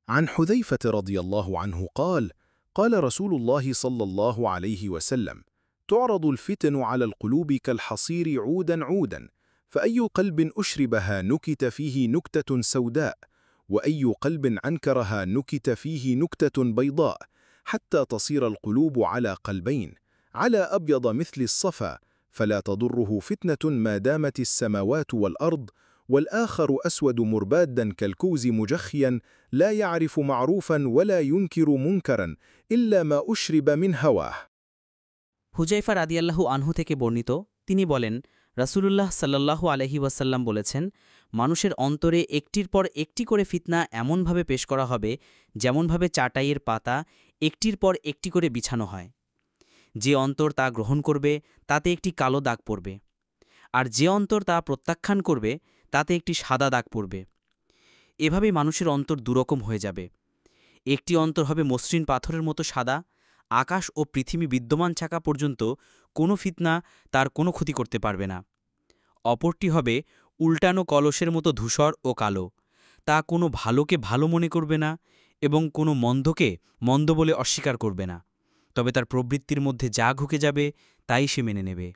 عن حذيفة رضي الله عنه قال: قال رسول الله صلى الله عليه وسلم: تعرض الفتن على القلوب كالحصير عودا عودا، فأي قلب أشربها نكت فيه نكتة سوداء، وأي قلب أنكرها نكت فيه نكتة بيضاء، حتى تصير القلوب على قلبين، على أبيض مثل الصفا، فلا تضره فتنة ما دامت السماوات والأرض، والآخر أسود مربادا كالكوز مجخيا، لا يعرف معروفا ولا ينكر منكرا إلا ما أشرب من هواه। হুজাইফা রাদিয়াল্লাহু আনহু থেকে বর্ণিত, তিনি বলেন, রাসূলুল্লাহ সাল্লাল্লাহু আলাইহি ওয়াসাল্লাম বলেছেন, মানুষের অন্তরে একটির পর একটি করে ফিতনা এমনভাবে পেশ করা হবে যেমনভাবে চাটাইয়ের পাতা একটির পর একটি করে বিছানো হয়। যে অন্তর তা গ্রহণ করবে তাতে একটি কালো দাগ পড়বে, আর যে অন্তর তা প্রত্যাখ্যান করবে তাতে একটি সাদা দাগ পড়বে। এভাবেই মানুষের অন্তর দুরকম হয়ে যাবে। একটি অন্তর হবে মসৃণ পাথরের মতো সাদা, আকাশ ও পৃথিবী বিদ্যমান থাকা পর্যন্ত কোনো ফিতনা তার কোনো ক্ষতি করতে পারবে না। অপরটি হবে উল্টানো কলসের মতো ধূসর ও কালো, তা কোনো ভালোকে ভালো মনে করবে না এবং কোনো মন্দকে মন্দ বলে অস্বীকার করবে না, তবে তার প্রবৃত্তির মধ্যে যা ঢুকে যাবে তাই সে মেনে নেবে।